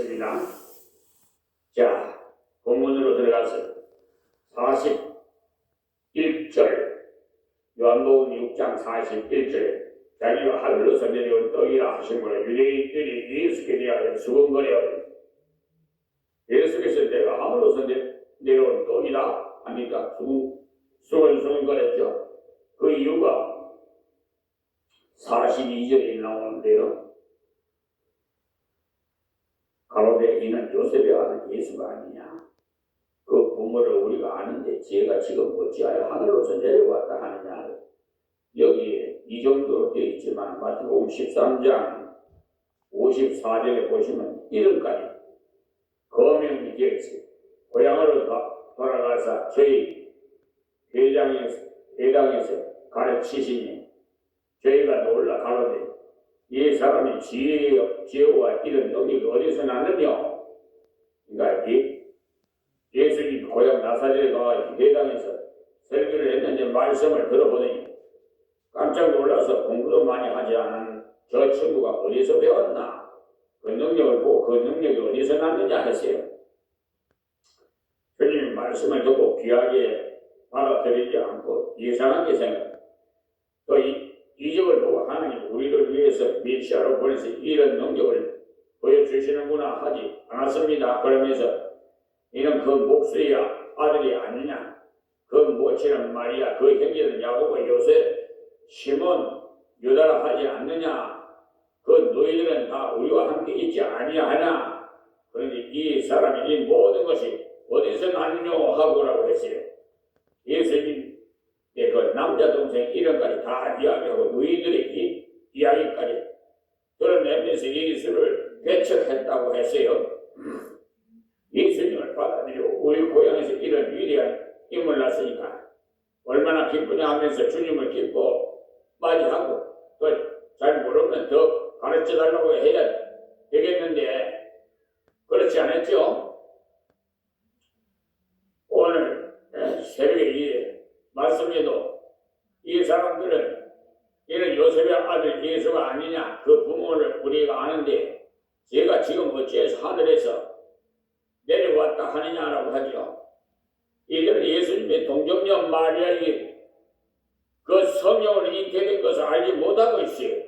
입니다. 자, 본문으로 들어가서 41절, 요한복음 6장 41절, 자기가 하늘로서 내려온 떡이라 하심으로 유대인들이 예수께 대하여 수군거려 예수께서 내가 하늘로서 내려온 떡이라 하니까 수군거렸죠. 그 이유가 42절에 나오는데요. 가로되 이는 요셉의 아들 예수가 아니냐. 그 부모를 우리가 아는데 제가 지금 어찌하여 하늘로서 내려왔다 하느냐. 여기에 이 정도로 되어 있지만 마태복음 13장 54절에 보시면 이름까지 거명이 되어 있어요. 고향으로 돌아가서 저희 회당에서 가르치시니 저희가 놀라 가로되 이 사람이 지혜와 이런 능력이 어디서 났느냐. 그러니까 예수님 고향 나사렛에 가 회당에서 설교를 했는데 말씀을 들어보더니 깜짝 놀라서 공부도 많이 하지 않은 저 친구가 어디서 배웠나. 그 능력을 보고 그 능력이 어디서 났느냐 했어요. 주님 말씀을 듣고 귀하게 받아들이지 않고 이상하게 생각. 또 이 점을 보고 하나님 우리를 위해서 메시아로 보내서 이런 능력을 보여주시는구나 하지 않았습니다. 그러면서 이는 그 목수의 아들이 아니냐. 그 모친은 마리아, 그 형제는 야고보, 요셉, 시몬, 유다라 하지 않느냐. 그 너희들은 다 우리와 함께 있지 아니하냐. 그런데 이 사람이 이 모든 것이 어디서 났느냐 하고라고 했어요. 예수님 그 남자 동생 이름까지 다 이야기하고 너희들이 이야기까지 드러내면서 예수를 배척했다고 했어요. 예수님을 받아들이고 우리 고향에서 이런 위대한 인물 났으니까 얼마나 기쁘냐 하면서 주님을 기뻐 맞이하고 또 잘 모르면 더 가르쳐달라고 해야 되겠는데 그렇지 않았죠? 오늘 새벽에 이 말씀에도 이 사람들은 이는 요셉의 아들 예수가 아니냐. 그 부모를 우리가 아는데 제가 지금 어찌해서 하늘에서 내려왔다 하느냐라고 하죠. 이들은 예수님의 동정녀 마리아의 그 성령으로 잉태된 것을 알지 못하고 있어요.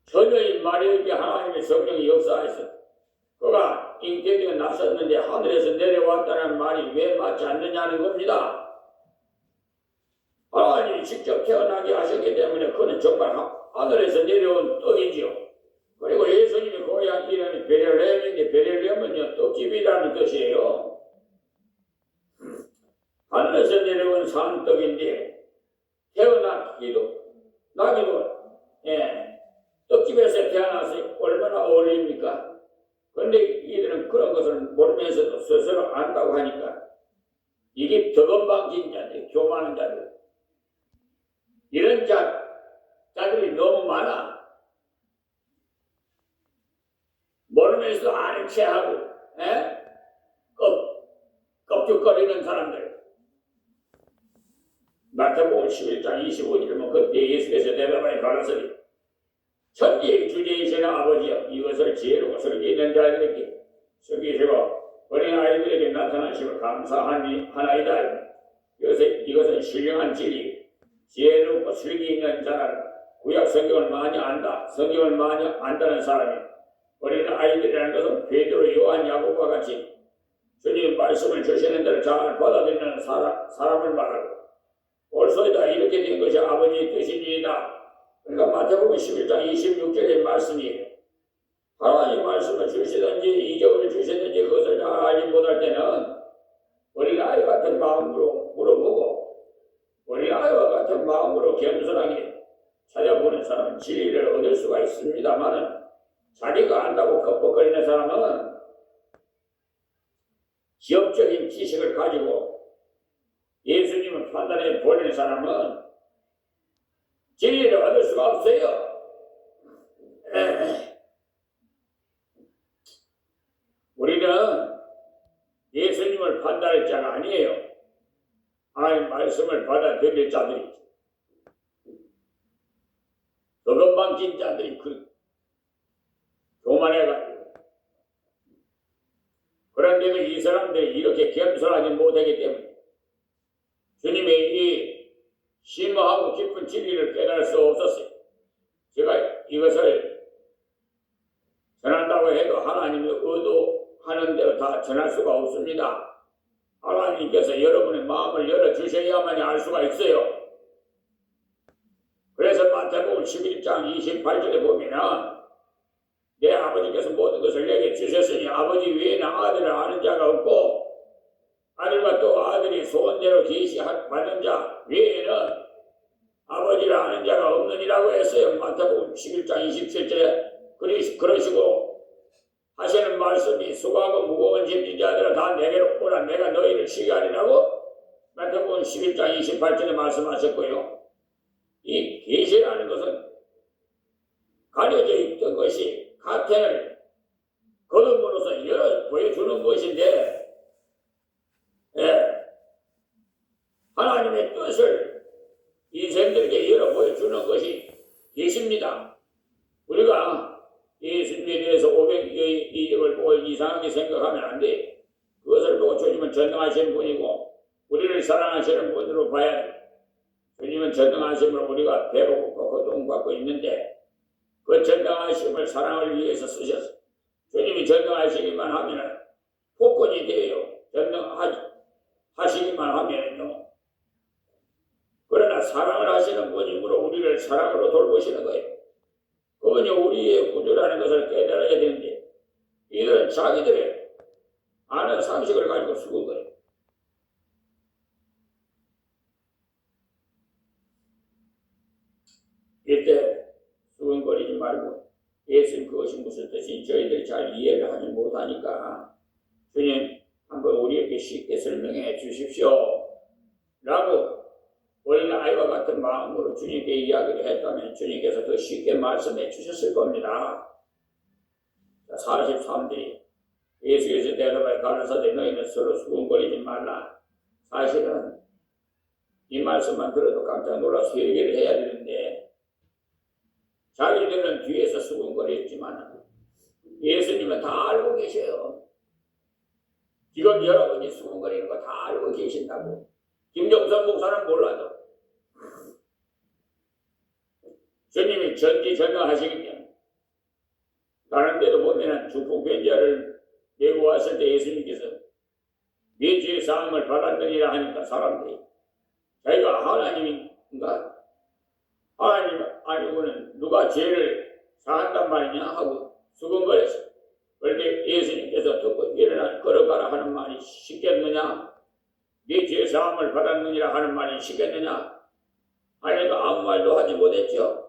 전혀 마리아에게 하나님의 성령이 역사해서 그가 잉태되어 나섰는데 하늘에서 내려왔다는 말이 왜 맞지 않느냐는 겁니다. 하나님이 직접 태어나게 하셨기 때문에 그는 정말 하늘에서 내려온 떡이지요. 그리고 예수님의 고향 이름이 베들레헴인데 베들레헴은요 떡집이라는 뜻이에요. 하늘에서 내려온 산떡인데 태어나기도 떡집에서 태어나서 얼마나 어울립니까? 그런데 이들은 그런 것을 모르면서도 스스로 안다고 하니까 이게 덕건방진 자들, 교만한 자들 이런 자들이 너무 많아. 모르면서도 아는 체하고 껍죽거리는 사람들. 마태복음 11장 25절이면 그때 예수께서 대답하여 가라사대 천지의 주제이시는 아버지여 이것을 지혜로고 설계 있는 자들에게 숨기시고 어린 아이들에게 나타나시고 감사하나이다. 이것은 신령한 진리 지혜롭고 슬기 있는 자는 구약 성경을 많이 안다. 성경을 많이 안다는 사람이 어린 아이들이라는 것은 베드로, 요한, 야고보와 같이 주님 말씀을 주시는 대로 잘 받아들이는 사람을 말하고 올소이다 이렇게 된 것이 아버지의 뜻입니다. 그러니까 마태복음 11장 26절의 말씀이에요. 하나님 말씀을 주시든지 이적을 주시든지 그것을 잘 알지 못할 때는 어린아이 같은 마음으로 물어보고 어린아이와 같은 마음으로 겸손하게 찾아보는 사람은 진리를 얻을 수가 있습니다만은 자기가 안다고 겁겁거리는 사람은 지역적인 지식을 가지고 예수님을 판단해 버리는 사람은 진리를 얻을 수가 없어요. 우리는 예수님을 판단할 자가 아니에요. 하나님 말씀을 받아들일 자들이 덕건방진 자들이 교만해가지고 그런데도 이 사람들이 이렇게 겸손하지 못하기 때문에 주님의 이 심오하고 깊은 진리를 깨달을 수 없었어요. 제가 이것을 전한다고 해도 하나님의 의도하는 대로 다 전할 수가 없습니다. 하나님께서 여러분의 마음을 열어주셔야만이 알 수가 있어요. 그래서 마태복음 11장 28절에 보면은 내 아버지께서 모든 것을 내게 주셨으니 아버지 외에는 아들을 아는 자가 없고 아들과 또 아들이 소원대로 계시받는 자 외에는 아버지를 아는 자가 없느니라고 했어요. 마태복음 11장 27절에 그러시고 하시는 말씀이 수고하고 무거운 짐진 자들아 다 내게로 오라 내가 너희를 쉬게 하리라고 마태복음 11장 28절에 말씀하셨고요. 이 계시라는 것은 가려져 있던 것이 가텐을 거듭으로서 열어 보여주는 것인데 하나님의 뜻을 인생들에게 열어 보여주는 것이 계십니다. 우리가 예수님에 대해서 500의 이적을 보고 이상하게 생각하면 안 돼. 그것을 보고 주님은 전능하신 분이고 우리를 사랑하시는 분으로 봐야 돼. 주님은 전능하심으로 우리가 배고프고 고통받고 있는데 그 전능하심을 사랑을 위해서 쓰셨어. 주님이 전능하시기만 하면 복권이 돼요. 전능하시기만 하면요. 그러나 사랑을 하시는 분이므로 우리를 사랑으로 돌보시는 거예요. 그분이 우리의 구주라는 것을 깨달아야 되는데 이들은 자기들의 아는 상식을 가지고 죽은 거예요. 이때 수근거리지 말고 예수님 그것이 무슨 뜻인지 저희들이 잘 이해를 하지 못하니까 주님 한번 우리에게 쉽게 설명해 주십시오 라고 어린아이와 같은 마음으로 주님께 이야기를 했다면 주님께서 더 쉽게 말씀해 주셨을 겁니다. 43절이 예수께서 대답하여 가르사대 너희는 서로 수군거리지 말라. 사실은 이 말씀만 들어도 깜짝 놀라서 회개를 해야 되는데 자기들은 뒤에서 수군거리지만 예수님은 다 알고 계셔요. 지금 여러분이 수군거리는 거 다 알고 계신다고. 김종선 목사는 몰라도 주님이 전지전능하시기 때문에 다른 데도 보면 중풍변자를 메고 왔을 때 예수님께서 네 죄의 사함을 받았느니라 하니까 사람들이 자기가 하나님인가? 하나님 아니고는 누가 죄를 사한단 말이냐 하고 수근거렸어요. 그런데 예수님께서 듣고 일어나 걸어가라 하는 말이 쉽겠느냐? 네 죄의 사함을 받았느니라 하는 말이 쉽겠느냐? 하니까 아무 말도 하지 못했죠.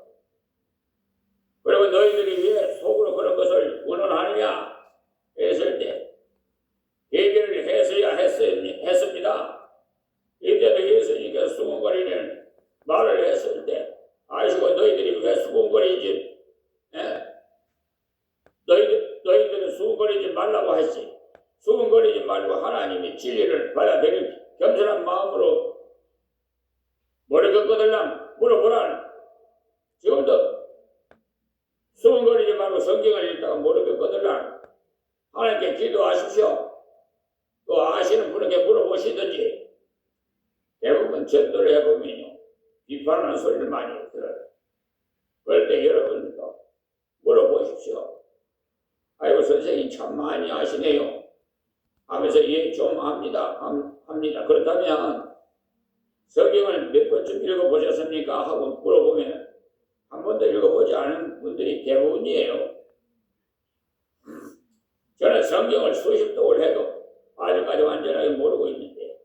그리고 너희들이 왜 속으로 그런 것을 운운하느냐 했을 때 얘기를 했어야 했습니다. 이때도 예수님께서 수군거리는 말을 했을 때 아시고 너희들이 왜 수군거리지? 너희들은 수군거리지 말라고 했지. 수군거리지 말고 하나님이 진리를 받아들일 겸손한 마음으로 머리가 꺼들랑 물어보라. 지금도 수군거리지 말고 성경을 읽다가 모르게 꺼들라. 하나님께 기도하십시오. 또 아시는 분에게 물어보시든지. 대부분 전도를 해보면요 비판하는 소리를 많이 들어요. 그럴 때 여러분도 물어보십시오. 아이고 선생님 참 많이 아시네요 하면서 예 좀 합니다. 그렇다면 성경을 몇 번쯤 읽어보셨습니까? 하고 물어보면 한 번도 읽어보지 않은 분들이 대부분이에요. 저는 성경을 수십 독을 해도 아직까지 완전하게 모르고 있는데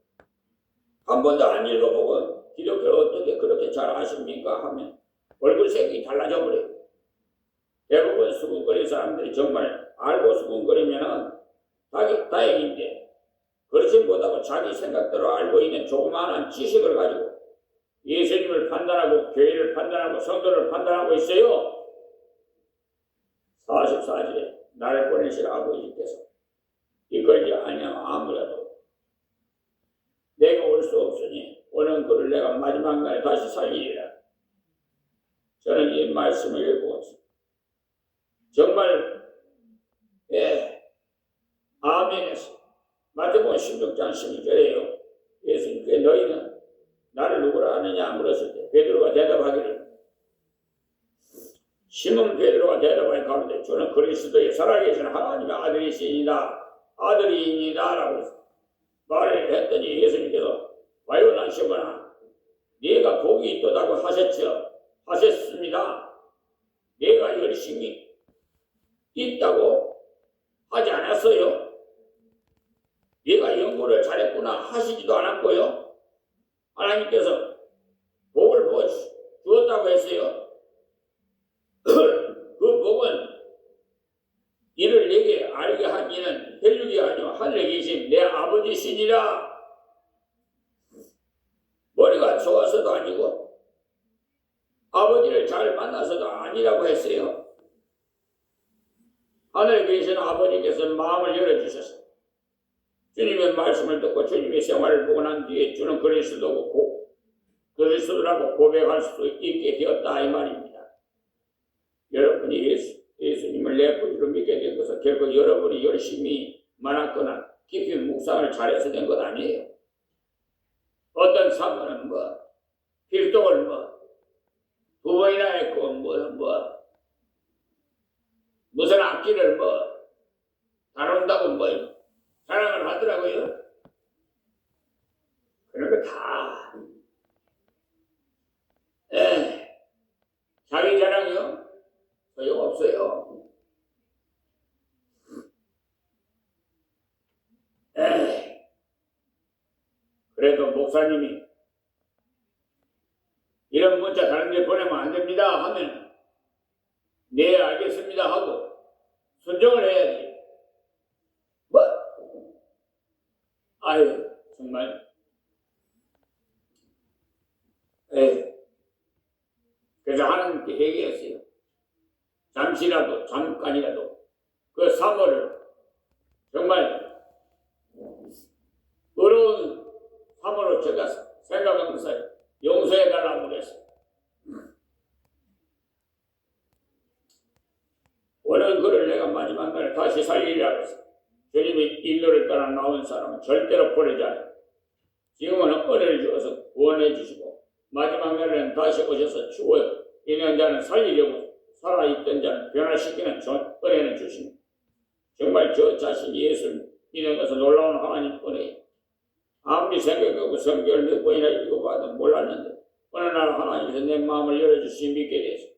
한 번도 안 읽어보고 기독교를 어떻게 그렇게 잘 아십니까? 하면 얼굴색이 달라져 버려요. 대부분 수군거리는 사람들이 정말 알고 수군거리면 다행인데 그렇지 못하고 자기 생각대로 알고 있는 조그마한 지식을 가지고 예수님을 판단하고 교회를 판단하고 성도를 판단하고 있어요. 44절에 나를 보내실 아버지께서 이끌지 아니하면 아무래도 내가 올 수 없으니 오는 그를 내가 마지막 날에 다시 살리리라. 저는 이 말씀을 읽고 정말 아멘했어요. 16장 12절에요. 예수님께 너희는 나를 누구라 하느냐 물었을 때 베드로가 대답하기를 시몬 베드로가 대답하니 가로되 주는 그리스도의 살아계신 하나님의 아들이니이다 라고 말을 했더니 예수님께서 와요난 시몬아 네가 복이 있도다고 하셨습니다. 내가 열심히 있다고 하지 않았어요. 네가 연구를 잘했구나 하시지도 않았고요. 하나님께서 복을 주었다고 했어요. 그 복은 이를 내게 알게 한 이는 혈육이 아니오 하늘에 계신 내 아버지시니라. 머리가 좋아서도 아니고 아버지를 잘 만나서도 아니라고 했어요. 하늘에 계신 아버지께서 마음을 열어주셔서 주님의 말씀을 듣고 주님의 생활을 보고 난 뒤에 주는 그리스도라고 고백할 수 있게 되었다 이 말입니다. 여러분이 예수님을 내 구주로 믿게 된 것은 결국 여러분이 열심히 많았거나 깊이 묵상을 잘해서 된 것 아니에요. 어떤 사모는 필독을 두 번이나 했고 무슨 악기를 다룬다고 자랑을 하더라고요. 그런 거 다 자기 자랑이요? 소용없어요. 그래도 목사님이 이런 문자 다른 데 보내면 안 됩니다 하면 네 알겠습니다 하고 순종을 해야지. 아유 정말 그래서 하나님께 얘기했어요. 잠깐이라도 그 사모를 정말 어려운 사모로 제가 생각한 것을 용서해달라고 그랬어요. 오늘 그를 내가 마지막 날에 다시 살리리라 했어요. 주님이 인도를 따라 나온 사람은 절대로 버리지 않아요. 지금은 은혜를 주어서 구원해 주시고 마지막 날에는 다시 오셔서 죽어 있는 자는 살리려고 살아있던 자는 변화시키는 은혜는 주십니다. 정말 저 자신이 예수를 믿는 것은 놀라운 하나님 은혜예요. 아무리 생각하고 성경을 몇 번이나 읽어봐도 몰랐는데 어느 날 하나님께서 내 마음을 열어주시니 믿게 됐어요.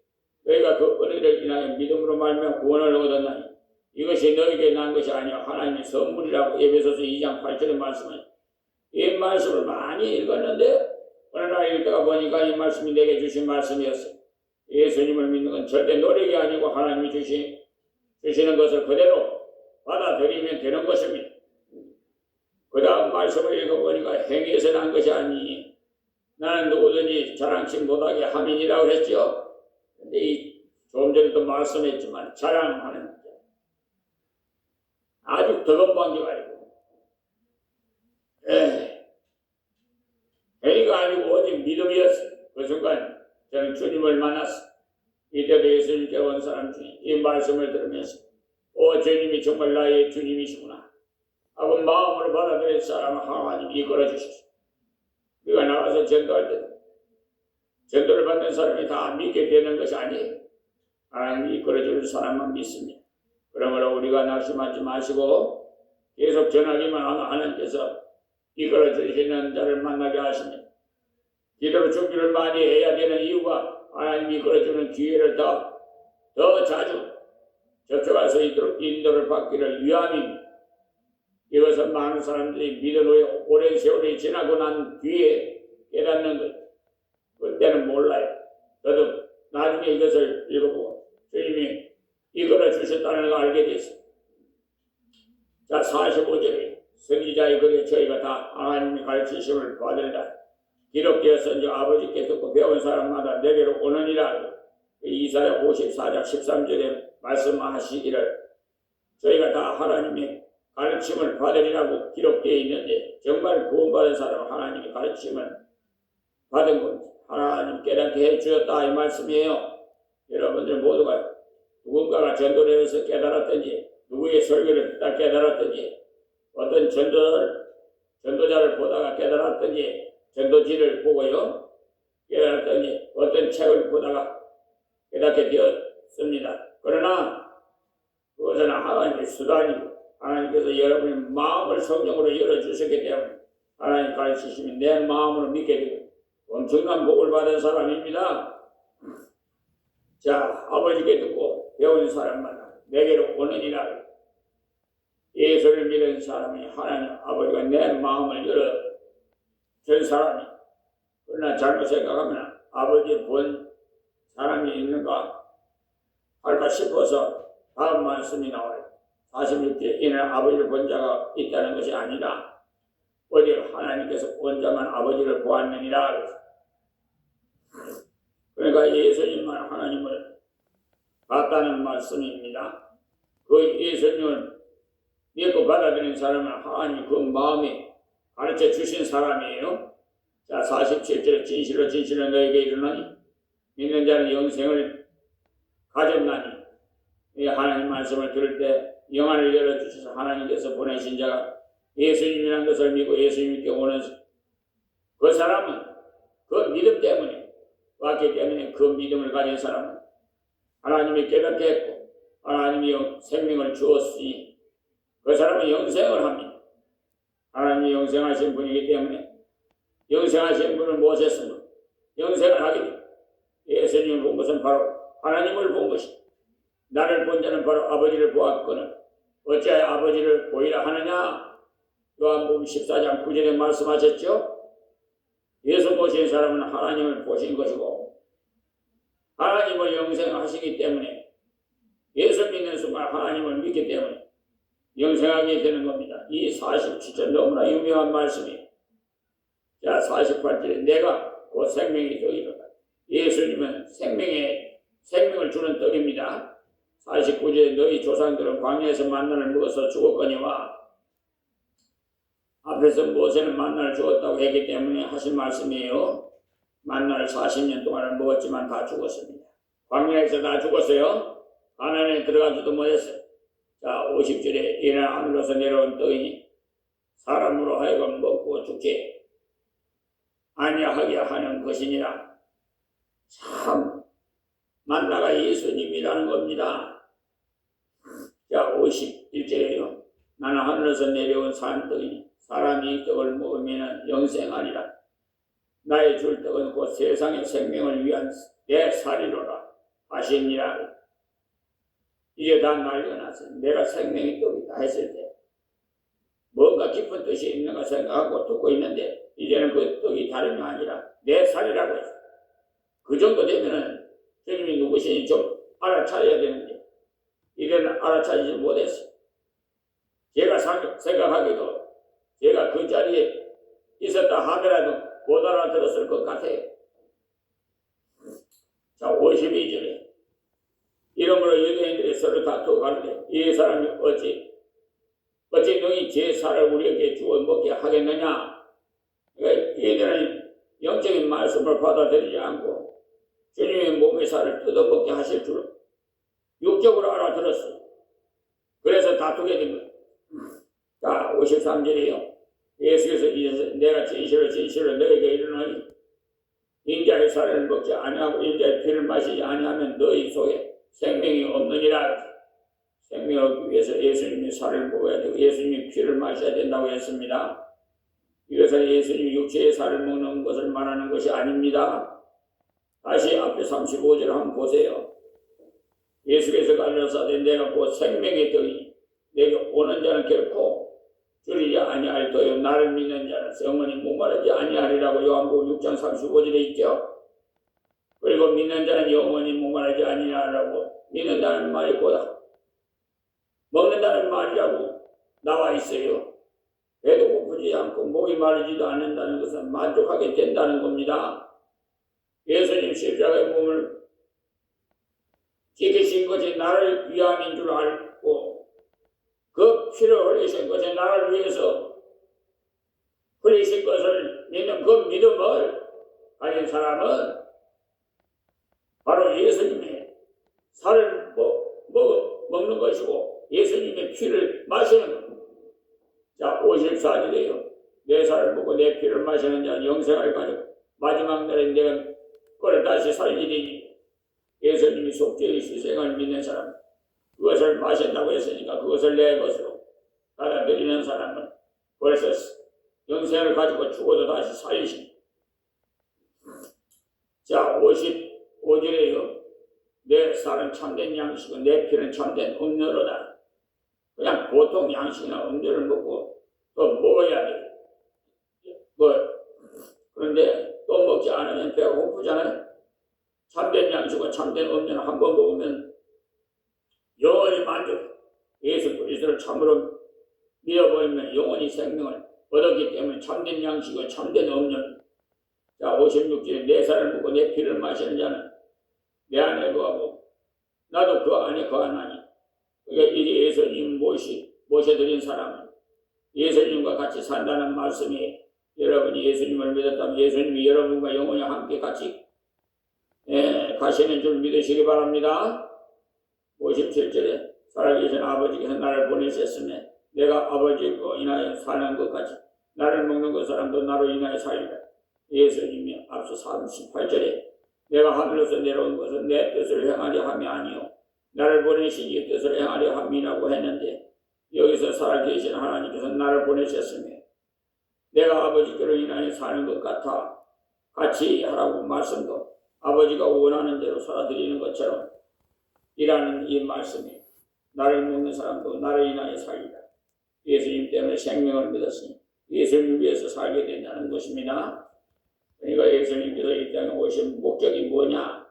너희가 그 은혜를 인하여 믿음으로 말미암아 구원을 얻었나니 이것이 너에게 난 것이 아니요 하나님의 선물이라고 에베소서 2장 8절에 말씀하니 이 말씀을 많이 읽었는데 어느 날 읽다가 보니까 이 말씀이 내게 주신 말씀이었어요. 예수님을 믿는 건 절대 노력이 아니고 하나님이 주시는 것을 그대로 받아들이면 되는 것입니다. 그 다음 말씀을 읽어보니까 행위에서 난 것이 아니니 나는 누구든지 자랑치 못하게 함이니라고 했죠. 근데 조금 전에도 말씀했지만 자랑하는 자 아주 덕은방지가 아니고 행위가 아니고 오직 믿음이었어요. 그 순간 저는 주님을 만났어요. 이때도 예수님께 온 사람 중에 이 말씀을 들으면서 주님이 정말 나의 주님이시구나 하고 마음으로 받아들일 사람은 하나님이 이끌어 주셨어요. 우리가 나가서 전도할 때도 전도를 받는 사람이 다 믿게 되는 것이 아니에요. 하나님이 이끌어주는 사람만 믿습니다. 그러므로 우리가 낙심하지 마시고 계속 전하기만 하면 하나님께서 이끌어주시는 자를 만나게 하십니다. 기도로 준비를 많이 해야 되는 이유가 하나님이 이끌어주는 기회를 더 자주 접촉해서 인도를 받기를 위함입니다. 이것은 많은 사람들이 믿은 후에 오랜 세월이 지나고 난 뒤에 깨닫는 것. 그때는 몰라요. 저도 나중에 이것을 읽어보고 주님이 이끌어 주셨다는 걸 알게 됐어요. 자, 45절에 선지자의 글에 저희가 다 하나님의 가르치심을 받으리라. 기록되었은즉 아버지께 듣고 배운 사람마다 내게로 오느니라. 이사야 54장 13절에 말씀하시기를 저희가 다 하나님의 가르침을 받으리라고 기록되어 있는데 정말 구원받은 사람은 하나님의 가르침을 받은 겁니다. 하나님 깨닫게 해주셨다 이 말씀이에요. 여러분들 모두가 누군가가 전도를 해서 깨달았든지 누구의 설교를 듣다 깨달았든지 어떤 전도를 전도자를 보다가 깨달았더니 전도지를 보고요 깨달았더니 어떤 책을 보다가 깨닫게 되었습니다. 그러나 그것은 하나님의 수단이고 하나님께서 여러분의 마음을 성령으로 열어주셨기 때문에 하나님 가르치시면 내 마음으로 믿게 되고 엄청난 복을 받은 사람입니다. 자, 아버지께 듣고 배운 사람마다 내게로 오느니라. 예수를 믿은 사람이 하나님 아버지가 내 마음을 열어준 사람이 그러나 잘못 생각하면 아버지 본 사람이 있는가 할까 싶어서 다음 말씀이 나와요. 46절 이는 아버지를 본 자가 있다는 것이 아니라 오직 하나님께서 혼자만 아버지를 보았느니라. 그러니까 예수님만 하나님을 봤다는 말씀입니다. 그 예수님을 믿고 받아들인 사람은 하나님 그 마음에 가르쳐 주신 사람이에요. 자, 47절 진실로 진실로 너에게 이르노니 믿는 자는 영생을 가졌나니 이 하나님 말씀을 들을 때 영안을 열어주셔서 하나님께서 보내신 자가 예수님이라는 것을 믿고 예수님께 오는 그 사람은 그 믿음 때문에 왔기 때문에 그 믿음을 가진 사람은 하나님이 깨닫게 했고 하나님이 생명을 주었으니 그 사람은 영생을 합니다. 하나님이 영생하신 분이기 때문에 영생하신 분을 모셨으면 영생을 하게 됩니다. 예수님을 본 것은 바로 하나님을 본 것이다. 나를 본 자는 바로 아버지를 보았거늘 어찌하여 아버지를 보이라 하느냐. 요한복음 14장 9절에 말씀하셨죠. 예수 보신 사람은 하나님을 보신 것이고 하나님을 영생하시기 때문에 예수 믿는 순간 하나님을 믿기 때문에 영생하게 되는 겁니다. 이 47절 너무나 유명한 말씀이에요. 자, 48절에 내가 곧 생명이 떡이로다. 예수님은 생명을 주는 떡입니다. 49절에 너희 조상들은 광야에서 만나를 먹어서 죽었거니와 앞에서 모세는 만나를 주었다고 했기 때문에 하신 말씀이에요. 만나를 40년 동안을 먹었지만 다 죽었습니다. 광야에서 다 죽었어요. 가나안에 들어가지도 못했어요. 자, 50절에 이는 하늘로서 내려온 떡이니 사람으로 하여금 먹고 죽지 아니하게 하는 것이니라. 참 만나가 예수님이라는 겁니다. 자, 51절에요. 나는 하늘에서 내려온 산 떡이니 사람이 이 떡을 먹으면 영생하리라. 나의 줄 떡은 곧 세상의 생명을 위한 내 살이로라 하시니라. 이제 다 난리가 났어요. 내가 생명의 떡이다 했을 때 뭔가 깊은 뜻이 있는가 생각하고 듣고 있는데 이제는 그 떡이 다름이 아니라 내 살이라고 했어요. 그 정도 되면은 주님이 누구신지 좀 알아차려야 되는데 이제는 알아차리지 못했어요. 제가 생각하기도 제가 그 자리에 있었다 하더라도 못 알아들었을 것 같아요. 자, 52절에 이러므로 유대인들이 서로 다투어 가는데 이 사람이 어찌 너희 제 살을 우리에게 주어 먹게 하겠느냐. 그러니까 얘들은 영적인 말씀을 받아들이지 않고 주님의 몸의 살을 뜯어먹게 하실 줄 육적으로 알아들었어요. 그래서 다투게 된 거예요. 자, 53절이에요. 예수께서 내가 진실로 너에게 이르노니 인자의 살을 먹지 아니하고 인자의 피를 마시지 아니하면 너희 속에 생명이 없느니라. 생명을 얻기 위해서 예수님의 살을 먹어야 되고 예수님의 피를 마셔야 된다고 했습니다. 이것은 예수님이 육체의 살을 먹는 것을 말하는 것이 아닙니다. 다시 앞에 35절을 한번 보세요. 예수께서 가르치사되 내가 곧 생명의 떡이니 내게 오는 자는 결코 줄이지 아니할 터요 나를 믿는 자는 영원히 목마르지 아니하리라고 요한복음 6장 35절에 있죠. 그리고 믿는 자는 영원히 목마르지 아니하리라고 믿는다는 말이 보다 먹는다는 말이라고 나와 있어요. 배도 고프지 않고 목이 마르지도 않는다는 것은 만족하게 된다는 겁니다. 예수님 십자가의 몸을 지키신 것이 나를 위함인 줄 알고 그 피를 흘리신 것이 나를 위해서 흘리신 것을 믿는 그 믿음을 가진 사람은 바로 예수님의 살을 먹는 것이고 예수님의 피를 마시는 겁니다. 자, 54절이에요. 내 살을 먹고 내 피를 마시는 자는 영생을 가지고 마지막 날에 내가 그걸 다시 살리리니. 예수님이 속죄의 희생을 믿는 사람, 그것을 마신다고 했으니까 그것을 내 것으로 받아들이는 사람은 벌써 영생을 가지고 죽어도 다시 살리십니다. 자, 55절에요. 내 살은 참된 양식이고 내 피는 참된 음료로다. 그냥 보통 양식이나 음료를 먹고 또 먹어야 돼. 그런데 또 먹지 않으면 배가 고프잖아요. 참된 양식과 참된 음료는 한 번 먹으면 영원히 만족. 예수 그리스도를 참으로 믿어버리면 영원히 생명을 얻었기 때문에 참된 양식과 참된 음료. 자, 56절에 내 살을 먹고 내 피를 마시는 자는 내 안에 거하고 나도 그 안에 거하나니. 그러니까 이제 예수님 모셔드린 사람은 예수님과 같이 산다는 말씀이, 여러분이 예수님을 믿었다면 예수님이 여러분과 영원히 함께 같이 가시는 줄 믿으시기 바랍니다. 57절에 살아계신 아버지께서 나를 보내셨으며 내가 아버지로 인하여 사는 것 같이 나를 먹는 그 사람도 나로 인하여 살리라. 예수님이 앞서 38절에 내가 하늘에서 내려온 것은 내 뜻을 행하려 함이 아니요 나를 보내신 이 뜻을 행하려 함이라고 했는데, 여기서 살아계신 하나님께서 나를 보내셨으며 내가 아버지께로 인하여 사는 것 같아 같이 하라고 말씀도 아버지가 원하는 대로 살아드리는 것처럼 이라는 이 말씀이 나를 먹는 사람도 나를 인하여 살리라. 예수님 때문에 생명을 믿었으니 예수님을 위해서 살게 된다는 것입니다. 그러니까 예수님께서 이 땅에 오신 목적이 뭐냐?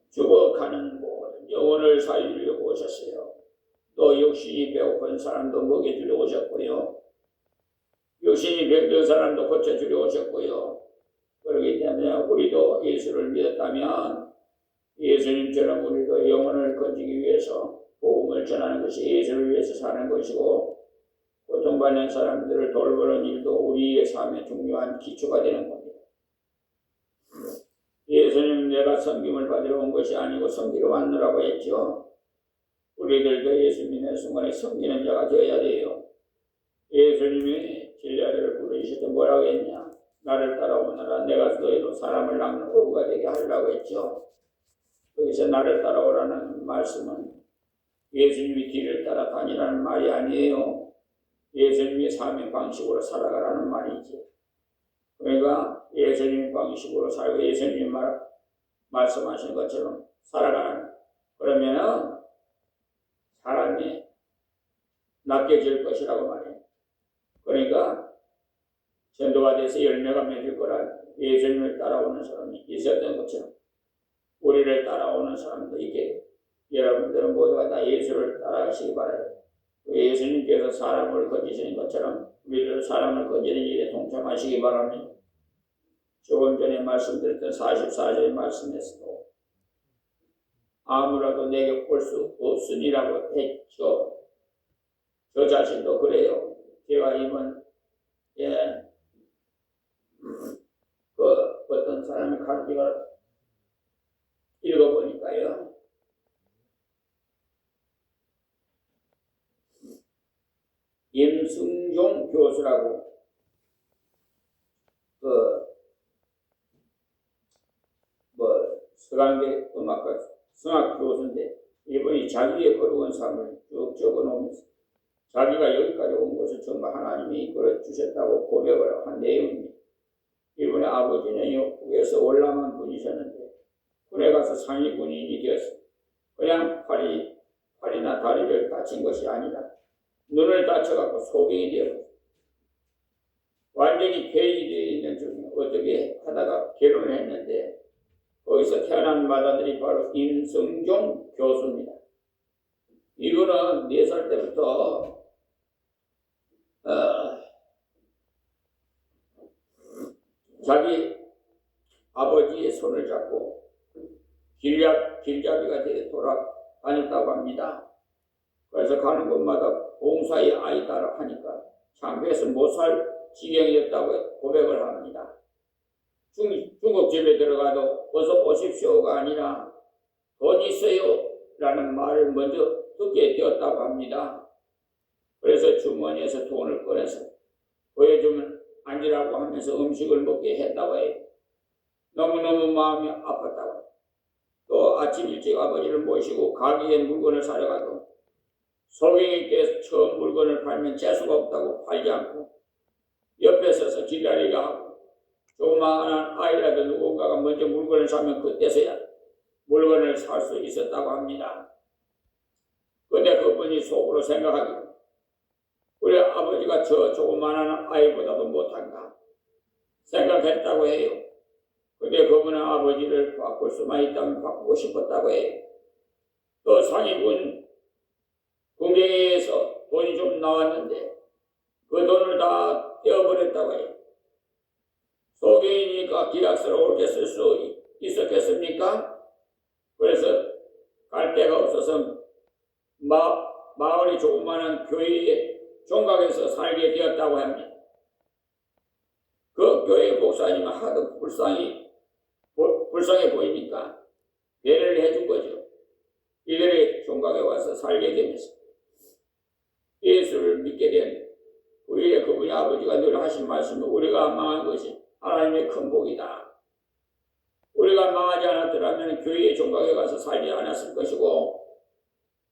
죽어가는 모든 영혼을 살리려고 오셨어요. 또 육신이 배고픈 사람도 먹여주려 오셨고요. 육신이 병든 사람도 고쳐주려 오셨고요. 그렇기 때문에 우리도 예수를 믿었다면 예수님처럼 우리도 영혼을 건지기 위해서 복음을 전하는 것이 예수를 위해서 사는 것이고, 고통받는 사람들을 돌보는 일도 우리의 삶의 중요한 기초가 되는 겁니다. 예수님 내가 섬김을 받으러 온 것이 아니고 섬기러 왔노라고 했죠. 우리들도 예수 믿는 순간에 섬기는 자가 되어야 돼요. 예수님이 진리아들을 부르실 때 뭐라고 했냐? 나를 따라오너라. 내가 너희로 사람을 낚는 어부가 되게 하려고 했죠. 여기서 나를 따라오라는 말씀은 예수님이 길을 따라 다니라는 말이 아니에요. 예수님의 삶의 방식으로 살아가라는 말이지. 그러니까 예수님의 방식으로 살고 예수님이 말씀하신 것처럼 살아가는, 그러면은 사람이 낚여질 것이라고 말해요. 그러니까 전도가 돼서 열매가 맺을 거라. 예수님을 따라오는 사람이 있었던 것처럼 우리를 따라오는 사람도 있게, 여러분들은 모두가 다 예수를 따라가시기 바라요. 예수님께서 사람을 건지시는 것처럼 우리를 사람을 건지는 일에 동참하시기 바랍니다. 조금 전에 말씀드렸던 44절의 말씀에서도 아무라도 내게 올 수 없으니라고 했죠. 저 자신도 그래요. 제가 이번 어떤 사람의 간증을 읽어보니까요, 임승종 교수라고 서강대 음악과 성악 교수인데, 이분이 자기의 걸어온 삶을 쭉 적어놓으면서 자기가 여기까지 온 것을 전부 하나님이 이끌어 주셨다고 고백을 한 내용입니다. 이분의 아버지는 영국에서 월남한 분이셨는데 군에 가서 상위 군인이 되었어요. 그냥 팔이나 다리를 다친 것이 아니라 눈을 다쳐갖고 소경이 되었어요. 완전히 폐인이 되어 있는 중에 어떻게 하다가 결혼을 했는데, 거기서 태어난 맏아들이 바로 임성종 교수입니다. 이거는 4살 때부터 자기 아버지의 손을 잡고 길잡이가 되어 돌아다녔다고 합니다. 그래서 가는 곳마다 봉사의 아이다라고 하니까 창피해서 못 살 지경이었다고 고백을 합니다. 중국집에 들어가도 어서 오십시오가 아니라 돈 있어요 라는 말을 먼저 듣게 되었다고 합니다. 그래서 주머니에서 돈을 꺼내서 보여주면 앉으라고 하면서 음식을 먹게 했다고 해요. 너무너무 마음이 아팠다고. 또 아침 일찍 아버지를 모시고 가게에 물건을 사러 가도 소경이께 처음 물건을 팔면 재수가 없다고 팔지 않고 옆에 서서 기다리게 하고 조그마한 아이라도 누군가가 먼저 물건을 사면 그때서야 물건을 살 수 있었다고 합니다. 근데 그분이 속으로 생각하기로 우리 아버지가 저 조그마한 아이보다도 못한가 생각했다고 해요. 근데 그분은 아버지를 바꿀 수만 있다면 바꾸고 싶었다고 해요. 또 상위군 군경에서 돈이 좀 나왔는데 그 돈을 다 떼어버렸다고 해요. 소경이니까 기약서를 옳게 쓸 수 있었겠습니까? 그래서 갈 데가 없어서 마을이 조그마한 교회에 종각에서 살게 되었다고 합니다. 그 교회 목사님은 하도 불쌍해 보이니까 배려를 해준 거죠. 이들이 종각에 와서 살게 되면서 예수를 믿게 된 후에 그분이 아버지가 늘 하신 말씀은 우리가 망한 것이 하나님의 큰 복이다. 우리가 망하지 않았더라면 교회의 종각에 가서 살지 않았을 것이고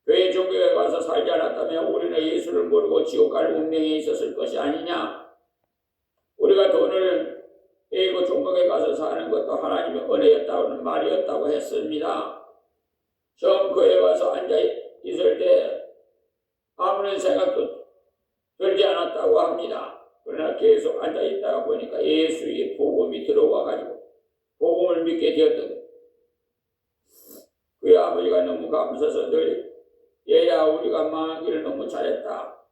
교회의 종각에 가서 살지 않았다면 우리는 예수를 모르고 지옥 갈 운명에 있었을 것이 아니냐. 우리가 돈을 떼고 종각에 가서 사는 것도 하나님의 은혜였다는 말이었다고 했습니다. 처음 교회에 가서 앉아 있을 때 아무런 생각도 들지 않았다고 합니다. 그러나 계속 앉아 있다가 보니까 예수의 복음이 들어와가지고 복음을 믿게 되었던 그의 아버지가 너무 감사해서 늘 얘야 우리가 망하기를 너무 잘했다.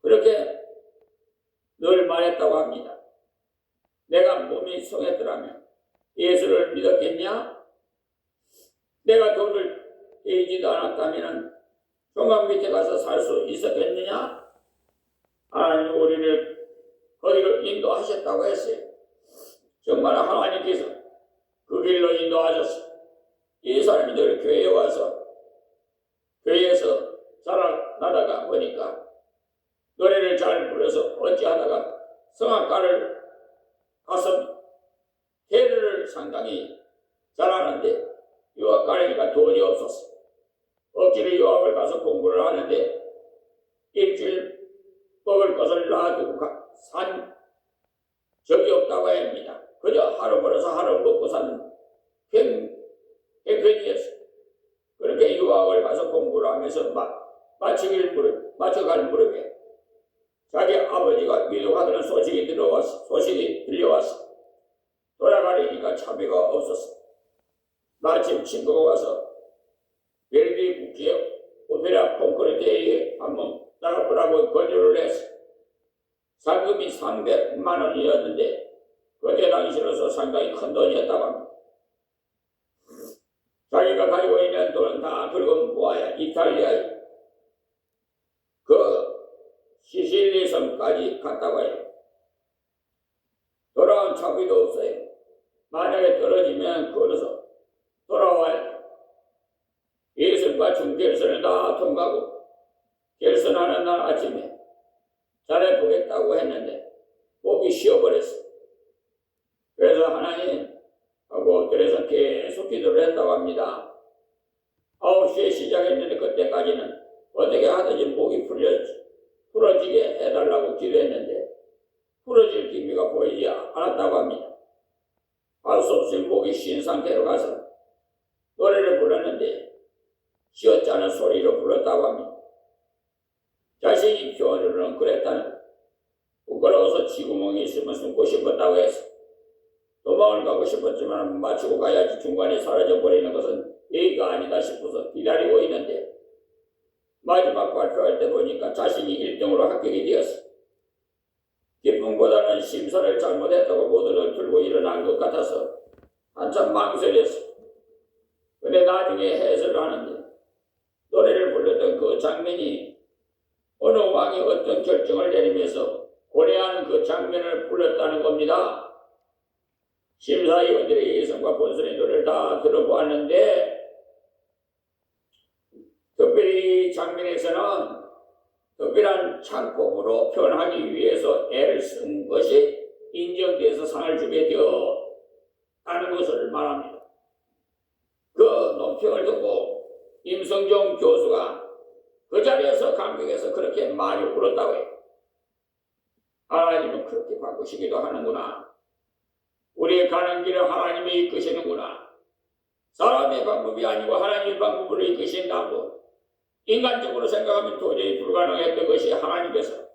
그렇게 늘 말했다고 합니다. 내가 몸이 성했더라면 예수를 믿었겠냐? 내가 돈을 떼지도 않았다면 종각 밑에 가서 살 수 있었겠느냐? 하나님 우리를 거기로 인도하셨다고 했어요. 정말 하나님께서 그 길로 인도하셨어요. 이 사람이 늘 교회에 와서 교회에서 자라나다가 보니까 노래를 잘 불러서 어찌하다가 성악가를 가서 테러를 상당히 잘하는데 유학가니까 돈이 없었어. 억지로 유학을 가서 공부를 하는데 일주일 먹을 것을 놔두고 산 적이 없다고 합니다. 그저 하루 벌어서 하루 먹고 사는 형편이었어요. 그렇게 유학을 가서 공부를 하면서 맞춰갈 무렵에 자기 아버지가 위독하다는 소식이 들려왔어. 돌아가려니까 차비가 없었어. 마침 친구가 와서 벨기 국제 오페라 콘크르테에 한번 나가보라고 권유를 했어. 상금이 300만 원이었는데 그때 당시로서 상당히 큰 돈이었다고 합니다. 자기가 가지고 있는 돈은 다 긁어 모아야 이탈리아에 그 시실리 섬까지 갔다고 해요. 돌아온 차비도 없어요. 만약에 떨어지면 걸어서 돌아와야 돼. 예술과 중결선을 다 통과하고 결선하는 날 아침에 잘해보겠다고 했는데 목이 쉬어버렸어. 그래서 하나님 하고 엎드려서 계속 기도를 했다고 합니다. 9시에 시작했는데 그때까지는 어떻게 하든지 목이 풀어지게 해달라고 기도했는데 풀어질 기미가 보이지 않았다고 합니다. 할 수 없이 목이 쉰 상태로 가서 노래를 불렀는데 쉬었지 않은 소리로 불렀다고 합니다. 자신이 표현으로는 그랬다는 부끄러워서 쥐구멍이 있으면 숨고 싶었다고 해서 도망을 가고 싶었지만 마치고 가야지 중간에 사라져버리는 것은 예의가 아니다 싶어서 기다리고 있는데 마지막 발표할 때 보니까 자신이 1등으로 합격이 되었어. 기쁨보다는 심사를 잘못했다고 모두를 들고 일어난 것 같아서 한참 망설였어. 근데 나중에 해설을 하는데 노래를 불렀던 그 장면이 어느 왕이 어떤 결정을 내리면서 고뇌하는 그 장면을 불렀다는 겁니다. 심사위원들의 예성과 본선의 노래를 다 들어보았는데 특별히 이 장면에서는 특별한 창법으로 표현하기 위해서 애를 쓴 것이 인정돼서 상을 주게 되었다는 것을 말합니다. 그 논평을 듣고 임성종 교수가 그 자리에서 감격해서 그렇게 많이 울었다고 해요. 하나님은 그렇게 바꾸시기도 하는구나. 우리의 가는 길을 하나님이 이끄시는구나. 사람의 방법이 아니고 하나님의 방법으로 이끄신다고 인간적으로 생각하면 도저히 불가능했던 것이 하나님께서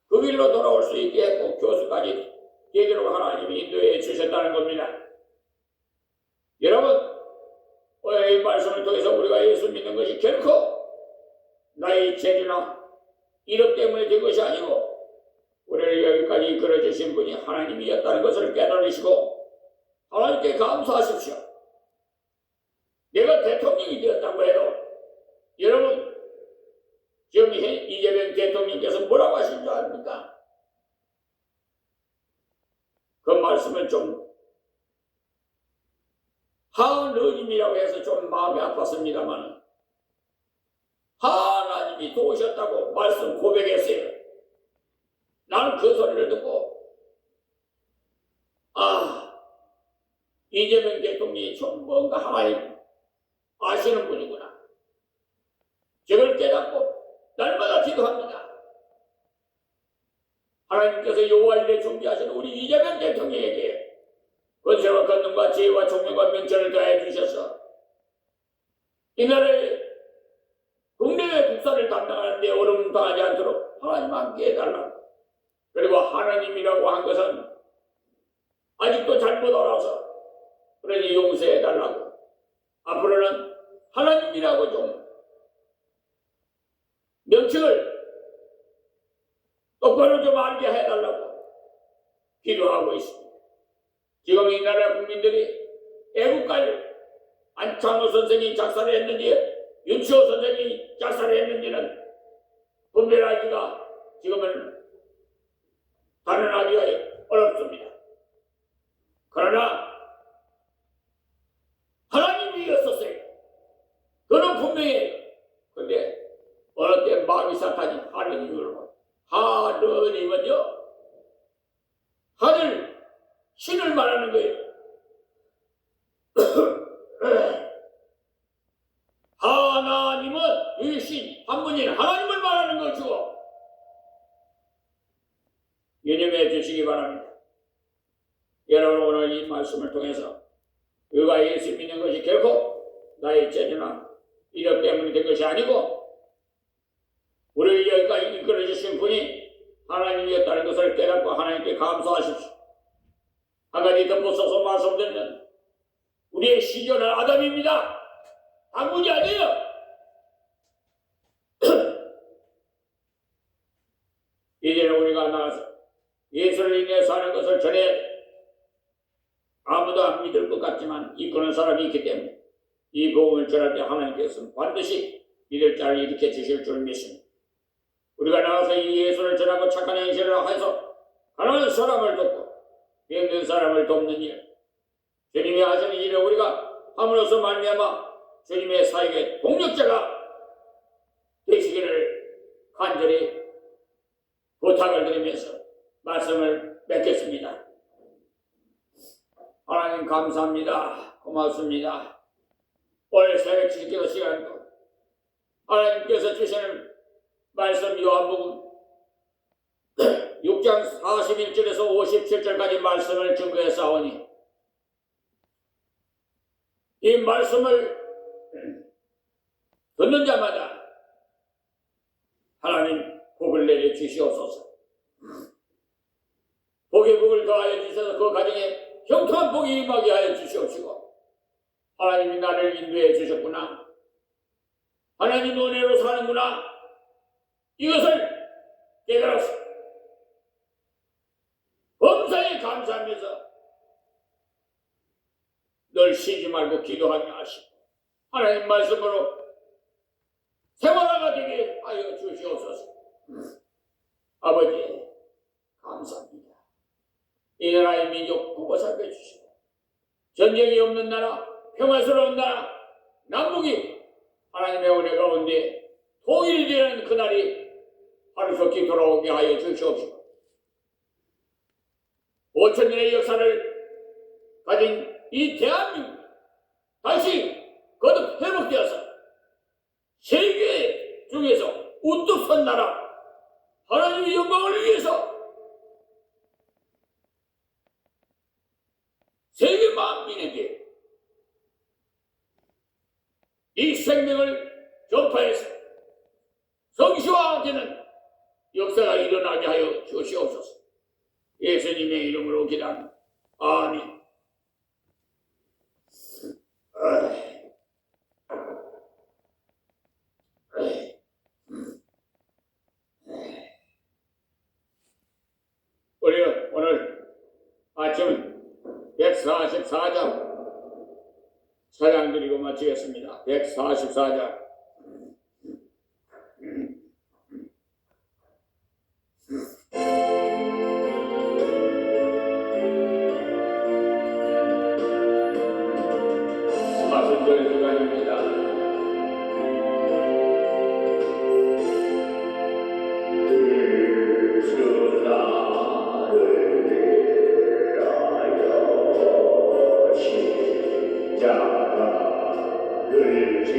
그 길로 돌아올 수 있게 했고 교수까지 되도록 하나님이 인도해 주셨다는 겁니다. 여러분, 오늘 이 말씀을 통해서 우리가 예수 믿는 것이 결코 나의 재주나 이력 때문에 된 것이 아니고 우리를 여기까지 이끌어 주신 분이 하나님이었다는 것을 깨달으시고 하나님께 감사하십시오. 내가 대통령이 되었다고 해도 여러분, 지금 이재명 대통령께서 뭐라고 하신 줄 압니까? 그 말씀은 좀 하느님이라고 해서 좀 마음이 아팠습니다만 하나님이 도우셨다고 말씀 고백했어요. 나는 그 소리를 듣고 이재명 대통령이 좀 뭔가 하나님 아시는 분이구나. 저걸 깨닫고 날마다 기도합니다. 하나님께서 여호와 일에 준비하신 우리 이재명 대통령에게 권세와 권능과 지혜와 총명과 명철을 더해 주셔서 이 나라의 국내외 국사를 담당하는 데 어려움 당하지 않도록 하나님 함께 해달라고. 그리고 하나님이라고 한 것은 아직도 잘못 알아서 그러니 용서해달라고. 앞으로는 하나님이라고 좀 명칭을 똑바로 좀 알게 해달라고 기도하고 있습니다. 지금 이 나라 국민들이 애국가를 안창호 선생이 작사를 했는지 윤치호 선생이 작사를 했는지는 분별하기가 지금은 단언하기가 어렵습니다. 그러나 하나님이었었어요. 그는 분명해요. 근데 어느 때 마귀 사탄이 하느님으로 하느님은요 하늘 신을 말하는 거예요. 하나님은 유신 한 분인 하나님을 말하는 것이고 유념해 주시기 바랍니다. 여러분, 오늘 이 말씀을 통해서 우리가 예수 믿는 것이 결코 나의 재주나 이력 때문에 된 것이 아니고 우리를 여기까지 이끌어 주신 분이 하나님이었다는 것을 깨닫고 하나님께 감사하십시오. 한 가지 덧붙여서 말씀드리면 우리의 시조는 아담입니다. 단군이 아니에요. 이제는 우리가 나가서 예수를 인해 사는 것을 전해야 돼. 아무도 안 믿을 것 같지만 이끄는 사람이 있기 때문에 이 복음을 전할 때 하나님께서는 반드시 믿을 자를 일으켜 주실 줄 믿습니다. 우리가 나가서 이 예수를 전하고 착한 행실을 해서 가난한 사람을 돕고 병든 사람을 돕는 일, 주님이 하시는 일을 우리가 함으로써 말미암아 주님의 사역의 동력자가 되시기를 간절히 부탁을 드리면서 말씀을 맺겠습니다. 하나님 감사합니다. 고맙습니다. 오늘 새벽 지키는 시간도 하나님께서 주시는 말씀 요한복음 6장 41절에서 57절까지 말씀을 증거해 싸우니 이 말씀을 듣는 자마다 하나님 복을 내려 주시옵소서. 복의 복을 더하여 주셔서 그 가정에 형통한 복이 임하게 하여 주시옵시고 하나님이 나를 인도해 주셨구나. 하나님 은혜로 사는구나. 이것을 깨달았습니다. 범사에 감사하면서 늘 쉬지 말고 기도하게 하시고 하나님 말씀으로 생활화가 되게 하여 주시옵소서. 아버지 감사합니다. 이 나라의 민족 구워 살펴주시고 전쟁이 없는 나라, 평화스러운 나라, 남북이 하나님의 은혜 가운데 통일되는 그날이 신속히 돌아오게 하여 주시옵시고 5,000년의 역사를 가진 이 대한민국 다시 거듭 회복되어서 세계 중에서 우뚝 선 나라 하나님의 영광을 위해서 세계 만민에게 이 생명을 전파해서 성시화되는 역사가 일어나게 하여 주시옵소서. 예수님의 이름으로 기도합니다. 아멘. 우리 오늘 아침 144장 찬양 드리고 마치겠습니다. 144장. 사순절 주간입니다. 주 나를 위하여 십자가를 지